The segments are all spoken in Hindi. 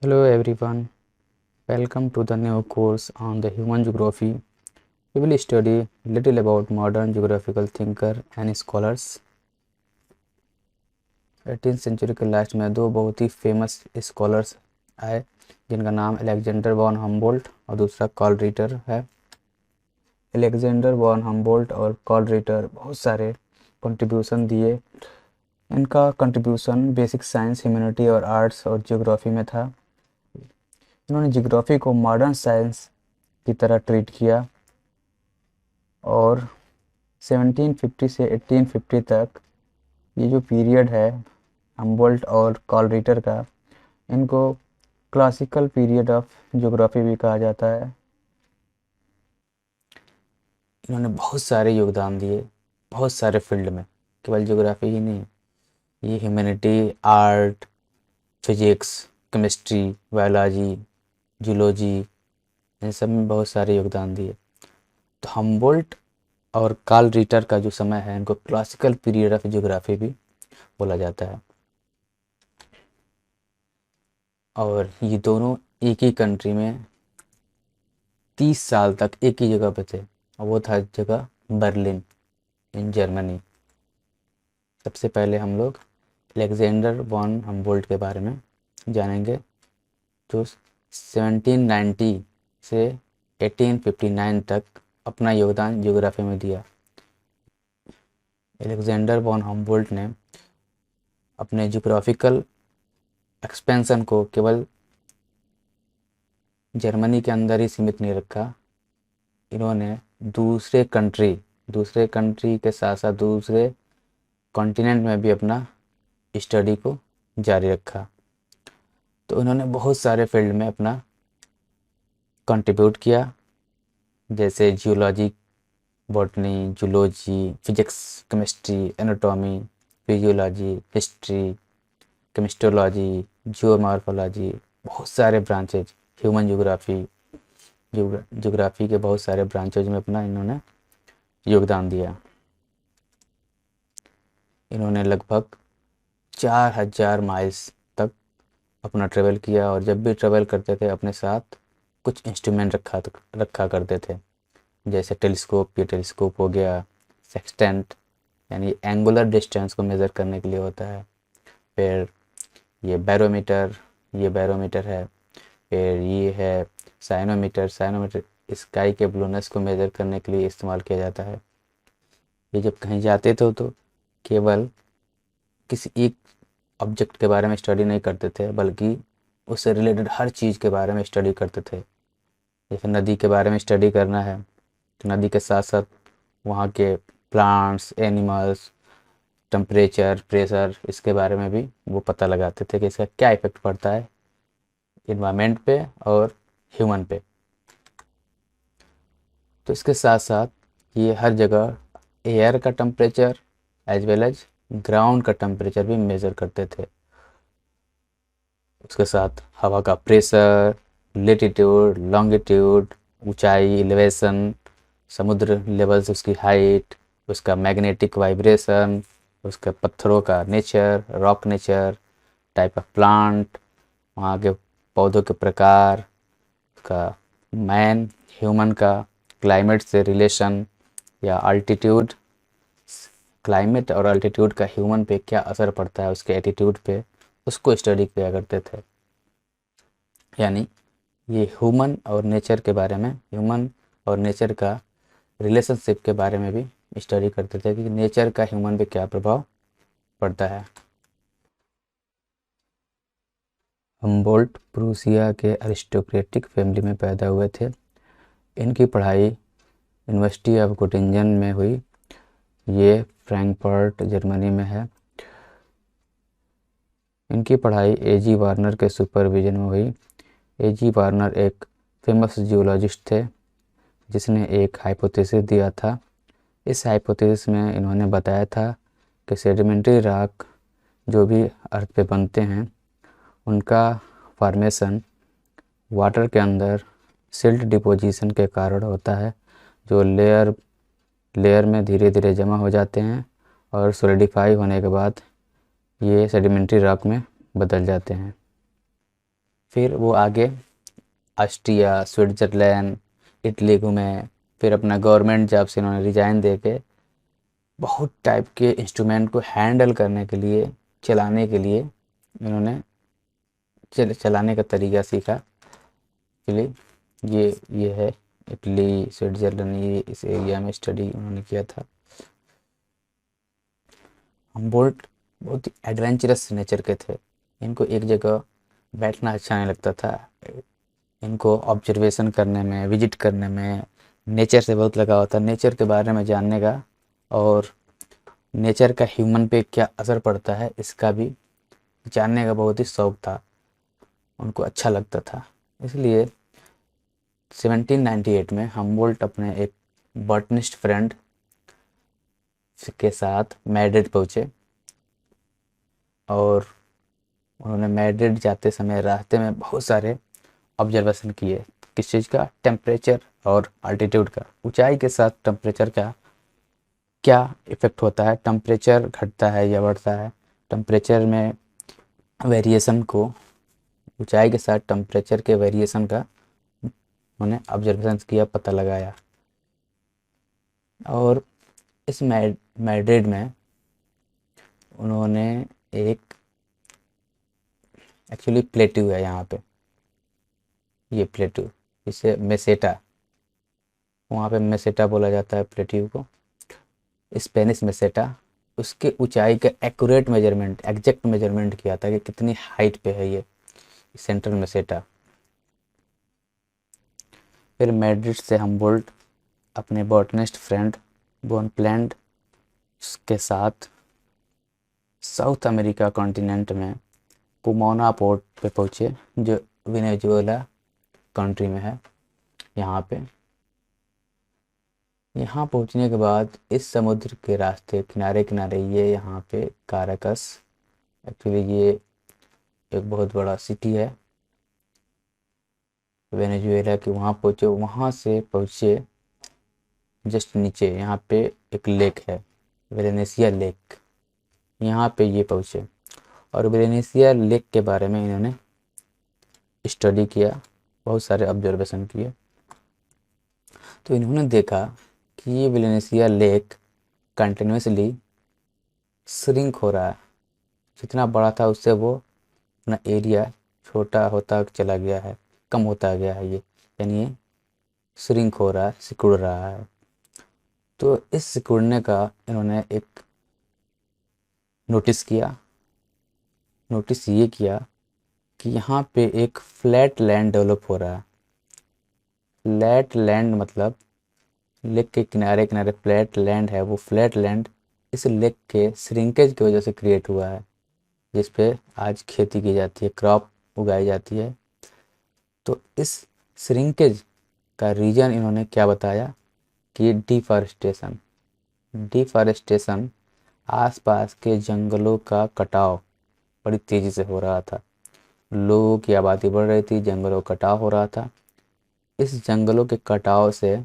Hello everyone, welcome to the new course on the human geography. We will study little about modern geographical thinker and scholars. 18th century के लास्ट में दो बहुत ही फेमस स्कॉलर्स आए जिनका नाम अलेक्जेंडर वॉन हम्बोल्ट और दूसरा कार्ल रिटर है। अलेक्जेंडर वॉन हम्बोल्ट और कार्ल रिटर बहुत सारे कंट्रीब्यूशन दिए। इनका कंट्रीब्यूशन बेसिक साइंस, ह्यूमैनिटी और आर्ट्स और ज्योग्राफी में था। इन्होंने ज्योग्राफी को मॉडर्न साइंस की तरह ट्रीट किया और 1750 से 1850 तक ये जो पीरियड है हम्बोल्ट और कार्ल रिटर का, इनको क्लासिकल पीरियड ऑफ ज्योग्राफी भी कहा जाता है। इन्होंने बहुत सारे योगदान दिए बहुत सारे फील्ड में, केवल ज्योग्राफी ही नहीं, ये humanity, art, physics, chemistry, biology, zoology, इन सब में बहुत सारे योगदान दिए। तो हम्बोल्ट और कार्ल रिटर का जो समय है इनको क्लासिकल पीरियड ऑफ ज्योग्राफी भी बोला जाता है। और ये दोनों एक ही कंट्री में 30 साल तक एक ही जगह पे थे और वो था जगह बर्लिन इन जर्मनी। सबसे पहले हम लोग अलेक्जेंडर वॉन हम्बोल्ट के बारे में जानेंगे, जो 1790 से 1859 तक अपना योगदान ज्योग्राफी में दिया। अलेक्जेंडर वॉन हम्बोल्ट ने अपने ज्योग्राफिकल एक्सपेंशन को केवल जर्मनी के अंदर ही सीमित नहीं रखा। इन्होंने दूसरे कंट्री के साथ साथ दूसरे कॉन्टिनेंट में भी अपना स्टडी को जारी रखा। तो इन्होंने बहुत सारे फील्ड में अपना कंट्रीब्यूट किया, जैसे geology, botany, zoology, physics, chemistry, anatomy, physiology, history, केमिस्टोलॉजी, जियोमॉर्फोलॉजी, बहुत सारे ब्रांचेज, ह्यूमन ज्योग्राफी के बहुत सारे ब्रांचेज में अपना इन्होंने योगदान दिया। इन्होंने लगभग 4000 माइल्स तक अपना ट्रेवल किया और जब भी ट्रेवल करते थे अपने साथ कुछ इंस्ट्रूमेंट रखा करते थे, जैसे टेलीस्कोप, ये टेलीस्कोप हो गया, सेक्सटेंट यानी एंगुलर डिस्टेंस को मेज़र करने के लिए होता है, फिर ये बैरोमीटर है, फिर ये है साइनोमीटर स्काई के ब्लूनेस को मेज़र करने के लिए इस्तेमाल किया जाता है। ये जब कहीं जाते थे तो केवल किसी एक ऑब्जेक्ट के बारे में स्टडी नहीं करते थे, बल्कि उससे रिलेटेड हर चीज़ के बारे में स्टडी करते थे। जैसे नदी के बारे में स्टडी करना है तो नदी के साथ साथ वहाँ के प्लांट्स, एनिमल्स, टेम्परेचर, प्रेशर, इसके बारे में भी वो पता लगाते थे कि इसका क्या इफ़ेक्ट पड़ता है इन्वायरमेंट पे और ह्यूमन पे। तो इसके साथ साथ ये हर जगह एयर का temperature as well as ground का टेम्परेचर भी मेज़र करते थे। उसके साथ हवा का प्रेशर, लेटीट्यूड, लॉन्गिट्यूड, ऊंचाई, एलिवेशन, समुद्र लेवल से उसकी हाइट, उसका मैग्नेटिक वाइब्रेशन, उसके पत्थरों का nature, rock nature, type of plant, वहाँ के पौधों के प्रकार, उसका ह्यूमन का क्लाइमेट से रिलेशन, या अल्टीट्यूड, क्लाइमेट और अल्टीट्यूड का ह्यूमन पे क्या असर पड़ता है उसके एटीट्यूड पे, उसको स्टडी किया करते थे। यानी ये ह्यूमन और नेचर का रिलेशनशिप के बारे में भी स्टडी करते थे कि नेचर का ह्यूमन पे क्या प्रभाव पड़ता है। हम्बोल्ट प्रूसिया के अरिस्टोक्रेटिक फैमिली में पैदा हुए थे। इनकी पढ़ाई यूनिवर्सिटी ऑफ गोटिंजन में हुई, ये फ्रैंकफर्ट जर्मनी में है। इनकी पढ़ाई एजी वार्नर के सुपरविजन में हुई। एजी वार्नर एक फेमस जियोलॉजिस्ट थे जिसने एक हाइपोथेसिस दिया था। इस हाइपोथेसिस में इन्होंने बताया था कि सेडिमेंट्री रॉक जो भी अर्थ पे बनते हैं उनका फॉर्मेशन वाटर के अंदर सिल्ट डिपोजिशन के कारण होता है, जो लेयर में धीरे धीरे जमा हो जाते हैं और सॉलिडिफाई होने के बाद ये सेडिमेंट्री रॉक में बदल जाते हैं। फिर वो आगे ऑस्ट्रिया, स्विट्ज़रलैंड, इटली घूमे। फिर अपना गवर्नमेंट जॉब से इन्होंने रिज़ाइन दे के बहुत टाइप के इंस्ट्रूमेंट को हैंडल करने के लिए, चलाने के लिए इन्होंने चलाने का तरीका सीखा। इसलिए ये है इटली, स्विट्ज़रलैंड, ये इस एरिया में स्टडी उन्होंने किया था। हमबोल्ट बहुत ही एडवेंचरस नेचर के थे। इनको एक जगह बैठना अच्छा नहीं लगता था। इनको ऑब्जर्वेशन करने में, विजिट करने में, नेचर से बहुत लगाव था। नेचर के बारे में जानने का और नेचर का ह्यूमन पे क्या असर पड़ता है इसका भी जानने का बहुत ही शौक था। उनको अच्छा लगता था। इसलिए 1798 में हमबोल्ट अपने एक बॉटनिस्ट फ्रेंड के साथ मैड्रिड पहुँचे और उन्होंने मैड्रिड जाते समय रास्ते में बहुत सारे ऑब्जर्वेशन किए। किस चीज़ का? टेम्परेचर और अल्टीट्यूड का। ऊंचाई के साथ टेम्परेचर का क्या इफ़ेक्ट होता है, टेम्परेचर घटता है या बढ़ता है, टेम्परेचर में वेरिएशन को, ऊंचाई के साथ टेम्परेचर के वेरिएशन का उन्होंने ऑब्जर्वेशन किया, पता लगाया। और इस मैड्रिड में उन्होंने एक एक्चुअली प्लेट्यू है यहाँ पे, ये प्लेट्यू, इसे मेसेटा, वहाँ पे मेसेटा बोला जाता है प्लेट्यू को, स्पेनिश मेसेटा। उसके ऊंचाई का एक्यूरेट मेजरमेंट, एग्जैक्ट मेजरमेंट किया था कि कितनी हाइट पे है ये सेंट्रल मेसेटा। फिर मैड्रिड से हमबोल्ट अपने बॉटनिस्ट फ्रेंड बोनप्लैंड के साथ साउथ अमेरिका कॉन्टिनेंट में कुमोना पोर्ट पे पहुँचे, जो वेनेजुएला कंट्री में है। यहाँ पहुँचने के बाद इस समुद्र के रास्ते किनारे किनारे ये यहाँ पे काराकस, एक्चुअली ये एक बहुत बड़ा सिटी है वेनेजुएला की, वहाँ पहुँचे। वहाँ से पहुँचे जस्ट नीचे यहाँ पे एक लेक है, वेनेसिया लेक, यहाँ पे ये पहुँचे और वेनेसिया लेक के बारे में इन्होंने स्टडी किया, बहुत सारे ऑब्जर्वेशन किए। तो इन्होंने देखा कि ये वेनेसिया लेक कंटिन्यूसली श्रिंक हो रहा है। जितना बड़ा था उससे वो अपना एरिया छोटा होता चला गया है, कम होता गया है ये, यानी ये श्रिंक हो रहा है, सिकुड़ रहा है। तो इस सिकुड़ने का इन्होंने एक नोटिस ये किया कि यहाँ पे एक फ्लैट लैंड डेवलप हो रहा है। फ्लैट लैंड मतलब लेक के किनारे किनारे फ्लैट लैंड है। वो फ्लैट लैंड इस लेक के श्रिंकेज की वजह से क्रिएट हुआ है, जिस पे आज खेती की जाती है, क्रॉप उगाई जाती है। तो इस श्रिंकेज का रीज़न इन्होंने क्या बताया कि डिफॉरेस्टेशन, आसपास के जंगलों का कटाव बड़ी तेज़ी से हो रहा था। लोगों की आबादी बढ़ रही थी, जंगलों का कटाव हो रहा था। इस जंगलों के कटाव से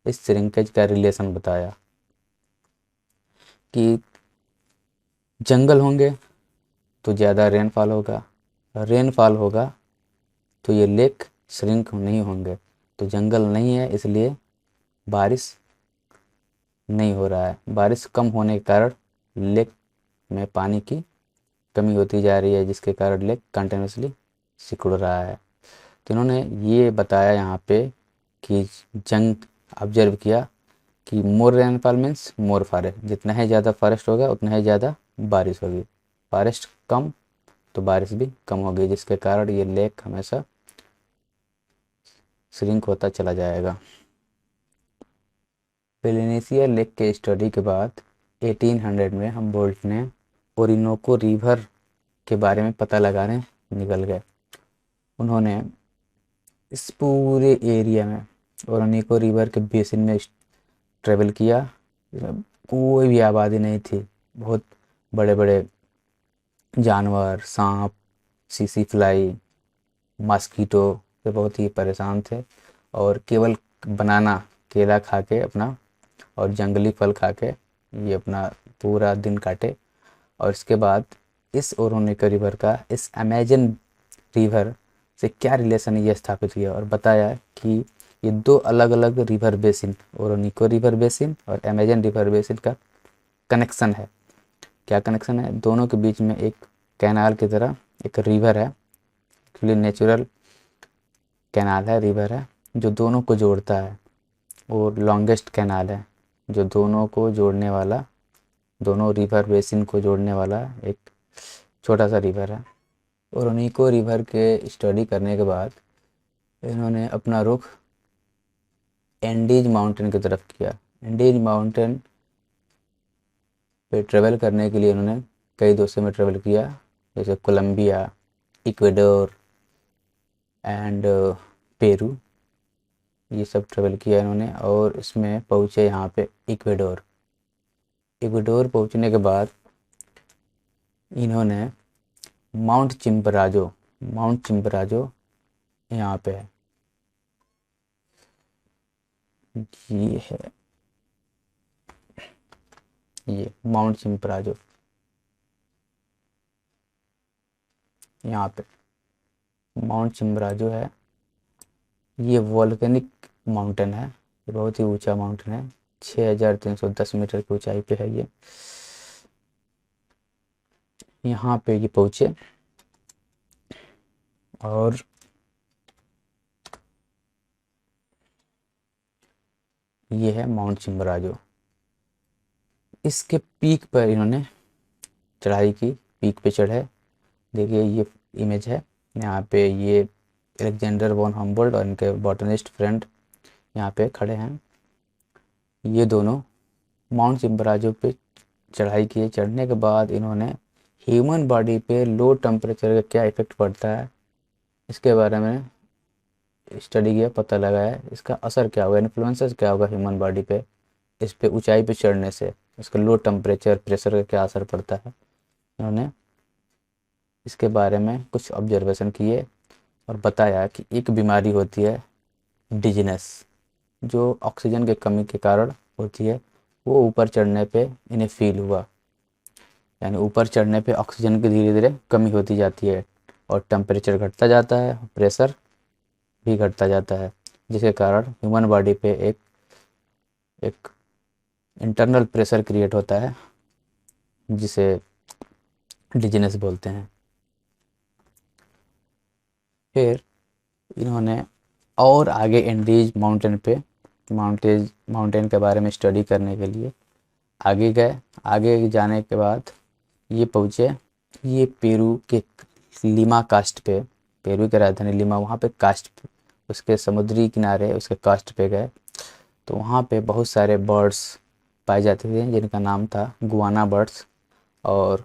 इस श्रिंकेज का रिलेशन बताया कि जंगल होंगे तो ज़्यादा रेनफॉल होगा, रेनफॉल होगा तो ये लेक श्रिंक नहीं होंगे। तो जंगल नहीं है इसलिए बारिश नहीं हो रहा है, बारिश कम होने के कारण लेक में पानी की कमी होती जा रही है, जिसके कारण लेक कंटिन्यूसली सिकुड़ रहा है। तो इन्होंने ये बताया यहाँ पे कि जंग ऑब्जर्व किया कि मोर रेनफॉल मीन्स मोर फॉरेस्ट, जितना ही ज़्यादा फॉरेस्ट होगा उतना ही ज़्यादा बारिश होगी, फॉरेस्ट कम तो बारिश भी कम होगी, जिसके कारण ये लेक हमेशा श्रिंक होता चला जाएगा। पोलिनेशिया लेक के स्टडी के बाद 1800 में हमबोल्ट ने ओरिनोको रिवर के बारे में पता लगाने निकल गए। उन्होंने इस पूरे एरिया में ओरिनोको रिवर के बेसिन में ट्रेवल किया। कोई भी आबादी नहीं थी, बहुत बड़े बड़े जानवर, सांप, सीसी फ्लाई, मॉस्किटो से बहुत ही परेशान थे और केवल बनाना, केला खा के अपना और जंगली फल खा के ये अपना पूरा दिन काटे। और इसके बाद इस ओरोनिको रिवर का, इस अमेजन रिवर से क्या रिलेशन है ये स्थापित किया और बताया कि ये दो अलग अलग रिवर बेसिन, ओरोनिको रिवर बेसिन और अमेजन रिवर बेसिन का कनेक्शन है। क्या कनेक्शन है? दोनों के बीच में एक कैनाल की तरह एक रिवर है, एक्चुअली नेचुरल कैनाल है, रिवर है जो दोनों को जोड़ता है, और लॉन्गेस्ट कैनाल है जो दोनों को जोड़ने वाला, दोनों रिवर बेसिन को जोड़ने वाला एक छोटा सा रिवर है। ओरोनिको रिवर के स्टडी करने के बाद इन्होंने अपना रुख एंडीज माउंटेन की तरफ किया। एंडीज माउंटेन पे ट्रेवल करने के लिए इन्होंने कई देशों में ट्रेवल किया, जैसे कोलंबिया, इक्वेडोर एंड पेरू, ये सब ट्रेवल किया इन्होंने और इसमें पहुँचे यहाँ पे इक्वेडोर। इक्वेडोर पहुँचने के बाद इन्होंने माउंट चिम्बराजो यहाँ पे है, ये है, ये माउंट चिम्बराजो यहाँ पे माउंट चिम्बराजो है। ये वॉल्केनिक माउंटेन है, ये बहुत ही ऊंचा माउंटेन है, 6310 मीटर की ऊंचाई पे है ये। यहाँ पे ये पहुँचे और ये है माउंट चिम्बराजो। इसके पीक पर इन्होंने चढ़ाई की, पीक पे चढ़े। देखिए ये इमेज है, यहाँ पे ये अलेक्जेंडर वॉन हम्बोल्ट और इनके बॉटनिस्ट फ्रेंड यहाँ पे खड़े हैं। ये दोनों माउंट चिम्बराजो पे चढ़ाई किए। चढ़ने के बाद इन्होंने ह्यूमन बॉडी पे लो टेम्परेचर का क्या इफ़ेक्ट पड़ता है इसके बारे में स्टडी किया, पता लगाया इसका असर क्या होगा, इन्फ्लुएंसेस क्या होगा ह्यूमन बॉडी पे इस पे ऊंचाई पे चढ़ने से, इसका लो टेम्परेचर प्रेशर का क्या असर पड़ता है। इन्होंने इसके बारे में कुछ ऑब्जर्वेशन किए और बताया कि एक बीमारी होती है डिजीनेस, जो ऑक्सीजन की कमी के कारण होती है, वो ऊपर चढ़ने पे इन्हें फील हुआ। यानी ऊपर चढ़ने पे ऑक्सीजन की धीरे धीरे कमी होती जाती है और टेम्परेचर घटता जाता है, प्रेशर भी घटता जाता है, जिसके कारण ह्यूमन बॉडी पे एक इंटरनल प्रेशर क्रिएट होता है जिसे डिजीनेस बोलते हैं। फिर इन्होंने और आगे एंडीज माउंटेन पे माउंटेन के बारे में स्टडी करने के लिए आगे गए। आगे जाने के बाद ये पहुँचे, ये पेरू के लीमा कास्ट पे, पेरू की राजधानी लीमा, वहाँ पे कास्ट, उसके समुद्री किनारे उसके कास्ट पे गए तो वहाँ पे बहुत सारे बर्ड्स पाए जाते थे जिनका नाम था गुआना बर्ड्स। और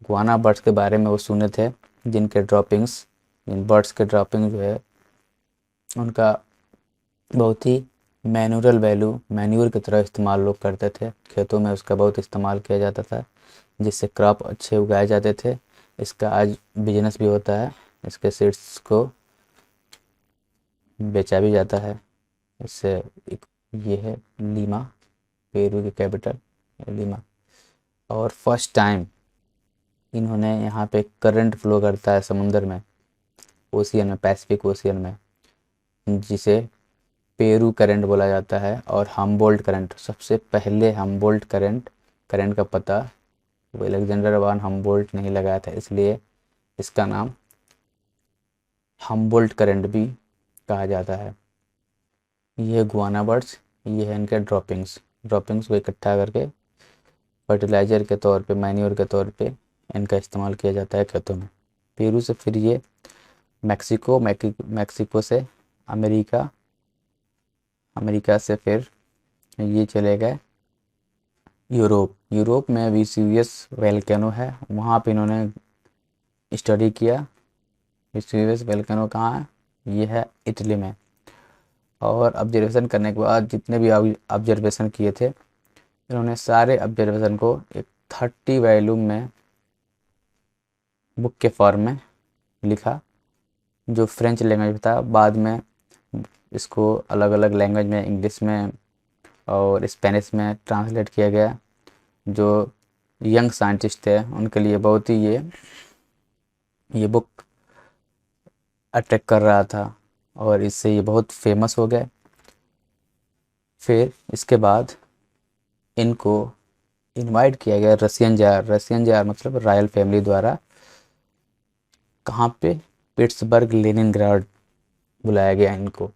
गुआना बर्ड्स के बारे में वो सुने थे जिनके ड्रॉपिंग्स, जिन बर्ड्स के ड्रॉपिंग जो है उनका बहुत ही मैन्यूर की तरह इस्तेमाल लोग करते थे, खेतों में उसका बहुत इस्तेमाल किया जाता था जिससे क्रॉप अच्छे उगाए जाते थे। इसका आज बिजनेस भी होता है, इसके सीड्स को बेचा भी जाता है। इससे एक ये है लीमा, पेरू की कैपिटल लीमा। और फर्स्ट टाइम इन्होंने यहाँ पे करंट फ्लो करता है समुंदर में, ओशियन में, पैसिफिक ओशियन में, जिसे पेरू करंट बोला जाता है। और हम्बोल्ट करंट, सबसे पहले हम्बोल्ट करंट का पता वो अलेक्जेंडर वॉन हम्बोल्ट नहीं लगाया था, इसलिए इसका नाम हम्बोल्ट करंट भी कहा जाता है। ये गुआना बर्ड्स, ये है इनके ड्रॉपिंग्स को इकट्ठा करके फर्टिलाइज़र के तौर पे, मैन्योर के तौर पे इनका इस्तेमाल किया जाता है खेतों में। पेरू से फिर ये मैक्सिको से अमेरिका से फिर ये चले गए यूरोप में वेसुवियस वोल्केनो है, वहाँ पे इन्होंने स्टडी किया। वेसुवियस वोल्केनो कहाँ है? ये है इटली में। और ऑब्जर्वेशन करने के बाद जितने भी ऑब्जर्वेशन किए थे इन्होंने सारे ऑब्जर्वेशन को एक 30 वॉल्यूम में बुक के फॉर्म में लिखा, जो फ्रेंच लैंग्वेज में था। बाद में इसको अलग अलग लैंग्वेज में, इंग्लिश में और स्पेनिश में ट्रांसलेट किया गया। जो यंग साइंटिस्ट थे उनके लिए बहुत ही ये बुक अटैक कर रहा था और इससे ये बहुत फेमस हो गए। फिर इसके बाद इनको इनवाइट किया गया रसियन जार मतलब रॉयल फैमिली द्वारा, कहाँ पे, पिट्सबर्ग लेनिनग्राड बुलाया गया इनको।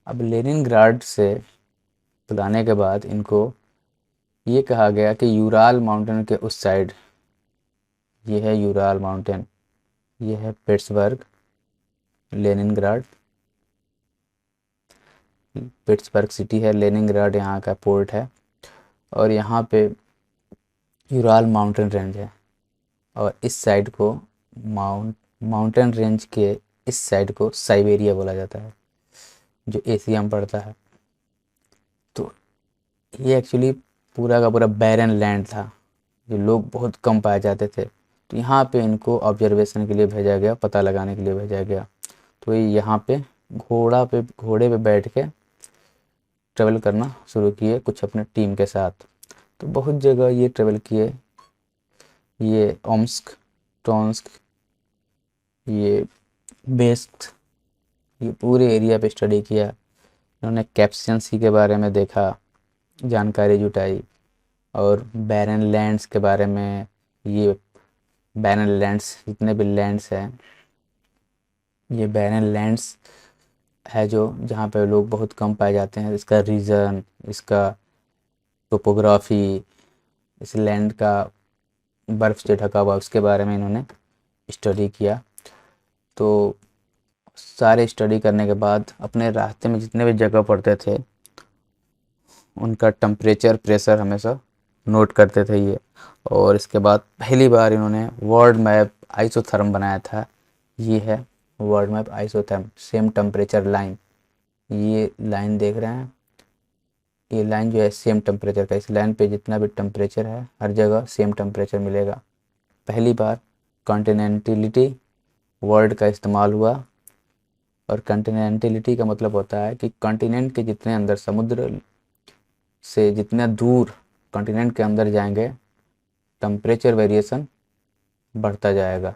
अब लेनिनग्राड से बुलाने के बाद इनको ये कहा गया कि यूराल माउंटेन के उस साइड, ये है यूराल माउंटेन, ये है पिट्सबर्ग लेनिनग्राड, पिट्सबर्ग सिटी है, लेनिनग्राड यहाँ का पोर्ट है, और यहाँ पे यूराल माउंटेन रेंज है। और इस साइड को माउंटेन रेंज के इस साइड को साइबेरिया बोला जाता है, जो एशिया में पड़ता है। तो ये एक्चुअली पूरा का पूरा बैरन लैंड था, जो लोग बहुत कम पाए जाते थे। तो यहाँ पे इनको ऑब्जर्वेशन के लिए भेजा गया, पता लगाने के लिए भेजा गया। तो ये यहाँ पे घोड़े पे बैठ के ट्रेवल करना शुरू किए कुछ अपने टीम के साथ। तो बहुत जगह ये ट्रेवल किए, ये ओम्स्क, टोंस्क, ये बेस्क, ये पूरे एरिया पे स्टडी किया। इन्होंने कैप्सियन सी के बारे में देखा, जानकारी जुटाई, और बैरन लैंड्स के बारे में, ये बैरन लैंड्स जितने भी लैंड्स हैं, ये बैरन लैंड्स है जो जहाँ पे लोग बहुत कम पाए जाते हैं, इसका रीज़न, इसका टोपोग्राफी, इस लैंड का बर्फ़ से ढका हुआ उसके बारे में इन्होंने स्टडी किया। तो सारे स्टडी करने के बाद अपने रास्ते में जितने भी जगह पड़ते थे उनका टेम्परेचर, प्रेशर हमेशा नोट करते थे ये। और इसके बाद पहली बार इन्होंने वर्ल्ड मैप आइसोथर्म बनाया था। ये है world map isotherm, same temperature line, ये लाइन देख रहे हैं, ये लाइन जो है सेम टेम्परेचर का, इस लाइन पे जितना भी टेम्परेचर है हर जगह सेम टेम्परेचर मिलेगा। पहली बार कॉन्टिनेंटलिटी वर्ड का इस्तेमाल हुआ। और कॉन्टिनेंटलिटी का मतलब होता है कि कॉन्टिनेंट के जितने अंदर, समुद्र से जितना दूर कॉन्टिनेंट के अंदर जाएंगे, टेम्परेचर वेरिएशन बढ़ता जाएगा,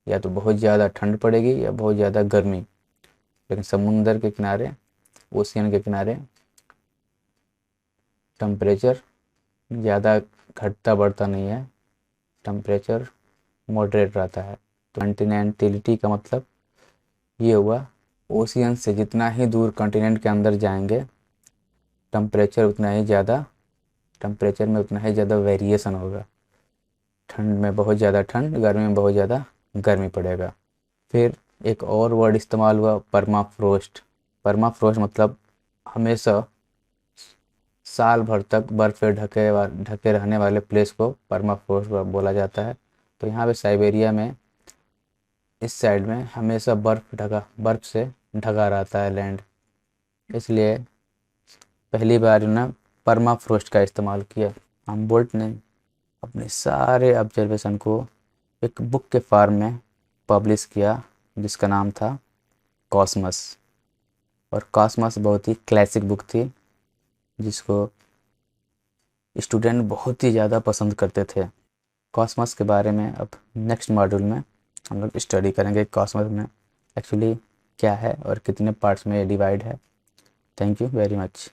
या तो बहुत ज़्यादा ठंड पड़ेगी या बहुत ज़्यादा गर्मी। लेकिन समुंदर के किनारे, ओशियन के किनारे टेम्परेचर ज़्यादा घटता बढ़ता नहीं है, टेम्परेचर मॉडरेट रहता है। तो कॉन्टिनेंटलिटी का मतलब ये हुआ, ओशियन से जितना ही दूर कॉन्टिनेंट के अंदर जाएंगे, टेम्परेचर में उतना ही ज़्यादा वेरिएशन होगा। ठंड में बहुत ज़्यादा ठंड, गर्मी में बहुत ज़्यादा गर्मी पड़ेगा। फिर एक और वर्ड इस्तेमाल हुआ, परमाफ्रोस्ट। परमाफ्रोस्ट मतलब हमेशा साल भर तक बर्फ़ से ढके रहने वाले प्लेस को परमाफ्रोस्ट बोला जाता है। तो यहाँ पे साइबेरिया में इस साइड में हमेशा बर्फ़ से ढका रहता है लैंड, इसलिए पहली बार उन्होंने परमाफ्रोस्ट का इस्तेमाल किया। हमबोल्ट ने अपने सारे ऑब्जर्वेशन को एक बुक के फॉर्म में पब्लिश किया, जिसका नाम था कॉस्मस। और कॉस्मस बहुत ही क्लासिक बुक थी, जिसको स्टूडेंट बहुत ही ज़्यादा पसंद करते थे। कॉस्मस के बारे में अब नेक्स्ट मॉड्यूल में हम लोग स्टडी करेंगे, कॉस्मस में एक्चुअली क्या है और कितने पार्ट्स में डिवाइड है। Thank you very much.